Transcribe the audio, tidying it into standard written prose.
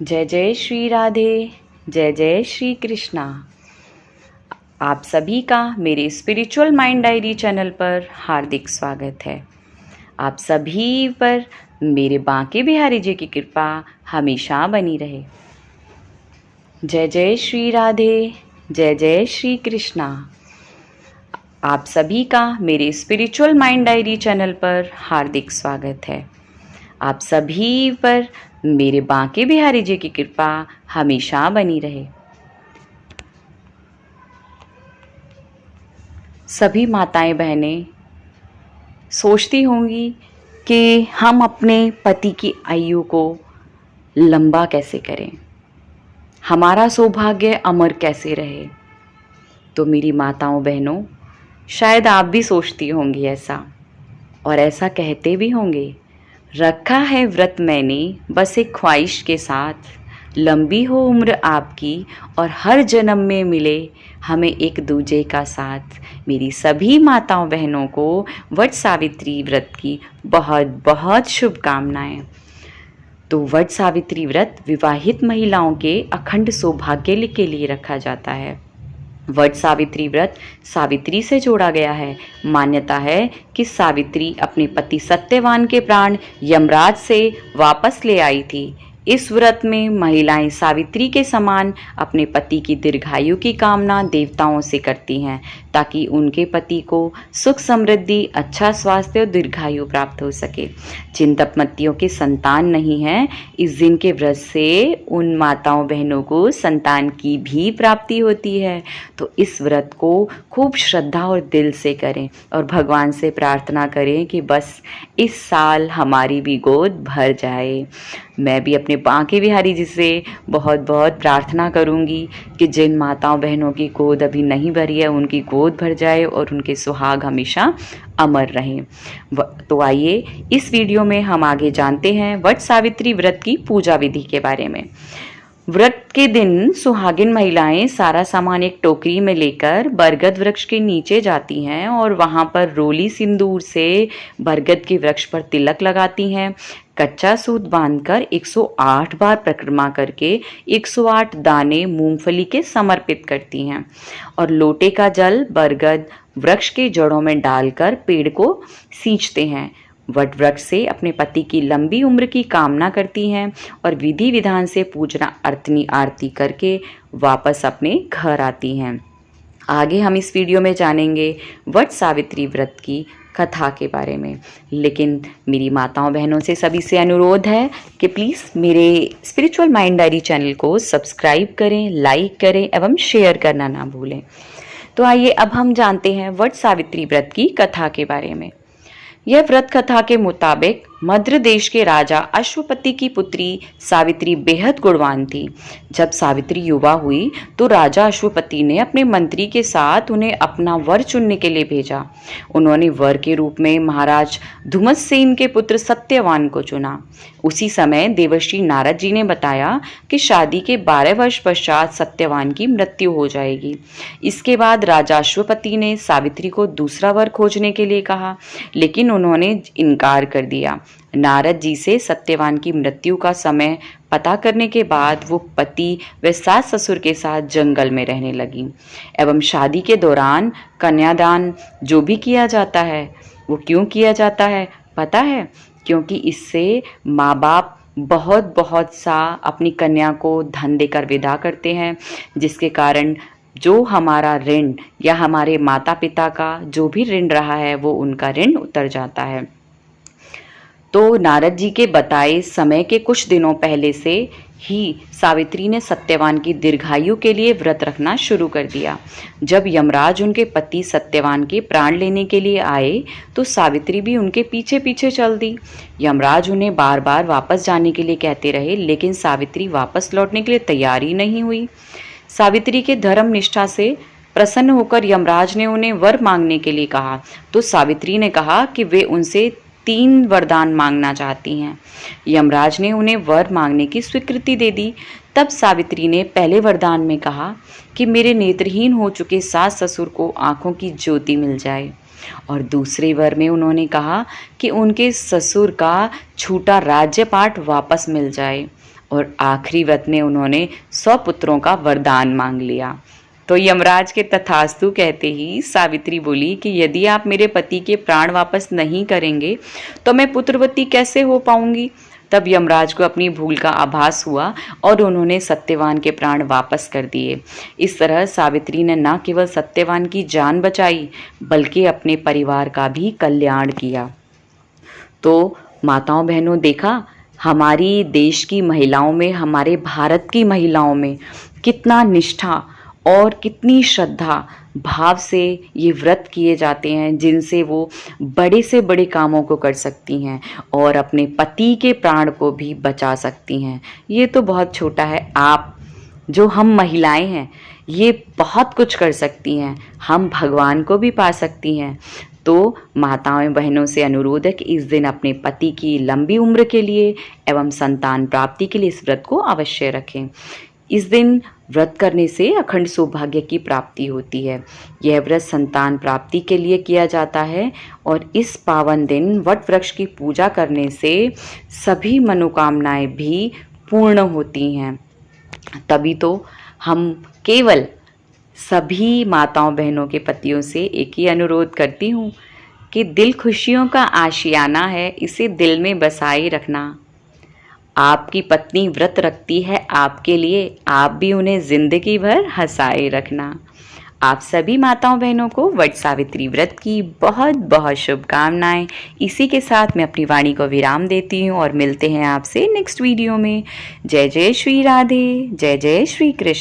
जय जय श्री राधे, जय जय श्री कृष्णा। आप सभी का मेरे स्पिरिचुअल माइंड डायरी चैनल पर हार्दिक स्वागत है। आप सभी पर मेरे बांके बिहारी जी की कृपा हमेशा बनी रहे। जय जय श्री राधे, जय जय श्री कृष्णा। आप सभी का मेरे स्पिरिचुअल माइंड डायरी चैनल पर हार्दिक स्वागत है। आप सभी पर मेरे बांके बिहारी जी की कृपा हमेशा बनी रहे। सभी माताएं बहनें सोचती होंगी कि हम अपने पति की आयु को लंबा कैसे करें, हमारा सौभाग्य अमर कैसे रहे। तो मेरी माताओं बहनों, शायद आप भी सोचती होंगी ऐसा, और ऐसा कहते भी होंगे, रखा है व्रत मैंने बस एक ख्वाहिश के साथ, लंबी हो उम्र आपकी और हर जन्म में मिले हमें एक दूजे का साथ। मेरी सभी माताओं बहनों को वट सावित्री व्रत की बहुत बहुत शुभकामनाएं। तो वट सावित्री व्रत विवाहित महिलाओं के अखंड सौभाग्य के लिए रखा जाता है। वट सावित्री व्रत सावित्री से जोड़ा गया है। मान्यता है कि सावित्री अपने पति सत्यवान के प्राण यमराज से वापस ले आई थी। इस व्रत में महिलाएं सावित्री के समान अपने पति की दीर्घायु की कामना देवताओं से करती हैं, ताकि उनके पति को सुख समृद्धि, अच्छा स्वास्थ्य और दीर्घायु प्राप्त हो सके। जिन दंपतियों के संतान नहीं है, इस दिन के व्रत से उन माताओं बहनों को संतान की भी प्राप्ति होती है। तो इस व्रत को खूब श्रद्धा और दिल से करें और भगवान से प्रार्थना करें कि बस इस साल हमारी भी गोद भर जाए। मैं भी अपने बांके बिहारी जी से बहुत बहुत प्रार्थना करूंगी कि जिन माताओं बहनों की गोद अभी नहीं भरी है, उनकी गोद भर जाए और उनके सुहाग हमेशा अमर रहें। तो आइए इस वीडियो में हम आगे जानते हैं वट सावित्री व्रत की पूजा विधि के बारे में। व्रत के दिन सुहागिन महिलाएं सारा सामान एक टोकरी में लेकर बरगद वृक्ष के नीचे जाती हैं और वहां पर रोली सिंदूर से बरगद के वृक्ष पर तिलक लगाती हैं। कच्चा सूत बांधकर 108 बार परिक्रमा करके 108 दाने मूंगफली के समर्पित करती हैं और लोटे का जल बरगद वृक्ष के जड़ों में डालकर पेड़ को सींचते हैं। वट वृक्ष से अपने पति की लंबी उम्र की कामना करती हैं और विधि विधान से पूजना अर्चनी आरती करके वापस अपने घर आती हैं। आगे हम इस वीडियो में जानेंगे वट सावित्री व्रत की कथा के बारे में। लेकिन मेरी माताओं बहनों से सभी से अनुरोध है कि प्लीज़ मेरे स्पिरिचुअल माइंड डायरी चैनल को सब्सक्राइब करें, लाइक करें एवं शेयर करना ना भूलें। तो आइए अब हम जानते हैं वट सावित्री व्रत की कथा के बारे में। यह व्रत कथा के मुताबिक मद्र देश के राजा अश्वपति की पुत्री सावित्री बेहद गुणवान थी। जब सावित्री युवा हुई तो राजा अश्वपति ने अपने मंत्री के साथ उन्हें अपना वर चुनने के लिए भेजा। उन्होंने वर के रूप में महाराज धुमतसेन के पुत्र सत्यवान को चुना। उसी समय देवर्षि नारद जी ने बताया कि शादी के 12 वर्ष पश्चात सत्यवान की मृत्यु हो जाएगी। इसके बाद राजा अश्वपति ने सावित्री को दूसरा वर खोजने के लिए कहा, लेकिन उन्होंने इनकार कर दिया। नारद जी से सत्यवान की मृत्यु का समय पता करने के बाद वो पति व सास ससुर के साथ जंगल में रहने लगी। एवं शादी के दौरान कन्यादान जो भी किया जाता है, वो क्यों किया जाता है पता है? क्योंकि इससे माँ बाप बहुत बहुत सा अपनी कन्या को धन देकर विदा करते हैं, जिसके कारण जो हमारा ऋण या हमारे माता पिता का जो भी ऋण रहा है वो उनका ऋण उतर जाता है। तो नारद जी के बताए समय के कुछ दिनों पहले से ही सावित्री ने सत्यवान की दीर्घायु के लिए व्रत रखना शुरू कर दिया। जब यमराज उनके पति सत्यवान के प्राण लेने के लिए आए तो सावित्री भी उनके पीछे पीछे चल दी। यमराज उन्हें बार बार वापस जाने के लिए कहते रहे, लेकिन सावित्री वापस लौटने के लिए तैयार ही नहीं हुई। सावित्री के धर्म निष्ठा से प्रसन्न होकर यमराज ने उन्हें वर मांगने के लिए कहा। तो सावित्री ने कहा कि वे उनसे 3 वरदान मांगना चाहती हैं। यमराज ने उन्हें वर मांगने की स्वीकृति दे दी। तब सावित्री ने पहले वरदान में कहा कि मेरे नेत्रहीन हो चुके सास ससुर को आंखों की ज्योति मिल जाए, और दूसरे वर में उन्होंने कहा कि उनके ससुर का छूटा राज्यपाट वापस मिल जाए, और आखिरी व्रत में उन्होंने 100 पुत्रों का वरदान मांग लिया। तो यमराज के तथास्तु कहते ही सावित्री बोली कि यदि आप मेरे पति के प्राण वापस नहीं करेंगे तो मैं पुत्रवती कैसे हो पाऊंगी। तब यमराज को अपनी भूल का आभास हुआ और उन्होंने सत्यवान के प्राण वापस कर दिए। इस तरह सावित्री ने न केवल सत्यवान की जान बचाई बल्कि अपने परिवार का भी कल्याण किया। तो माताओं बहनों, देखा हमारी देश की महिलाओं में, हमारे भारत की महिलाओं में कितना निष्ठा और कितनी श्रद्धा भाव से ये व्रत किए जाते हैं, जिनसे वो बड़े से बड़े कामों को कर सकती हैं और अपने पति के प्राण को भी बचा सकती हैं। ये तो बहुत छोटा है, आप जो हम महिलाएं हैं ये बहुत कुछ कर सकती हैं, हम भगवान को भी पा सकती हैं। तो माताओं बहनों से अनुरोध है कि इस दिन अपने पति की लंबी उम्र के लिए एवं संतान प्राप्ति के लिए इस व्रत को अवश्य रखें। इस दिन व्रत करने से अखंड सौभाग्य की प्राप्ति होती है। यह व्रत संतान प्राप्ति के लिए किया जाता है और इस पावन दिन वट वृक्ष की पूजा करने से सभी मनोकामनाएं भी पूर्ण होती हैं। तभी तो हम केवल सभी माताओं बहनों के पतियों से एक ही अनुरोध करती हूँ कि दिल खुशियों का आशियाना है, इसे दिल में बसाए रखना। आपकी पत्नी व्रत रखती है आपके लिए, आप भी उन्हें जिंदगी भर हंसाए रखना। आप सभी माताओं बहनों को वट सावित्री व्रत की बहुत बहुत शुभकामनाएं। इसी के साथ मैं अपनी वाणी को विराम देती हूँ और मिलते हैं आपसे नेक्स्ट वीडियो में। जय जय श्री राधे, जय जय श्री कृष्ण।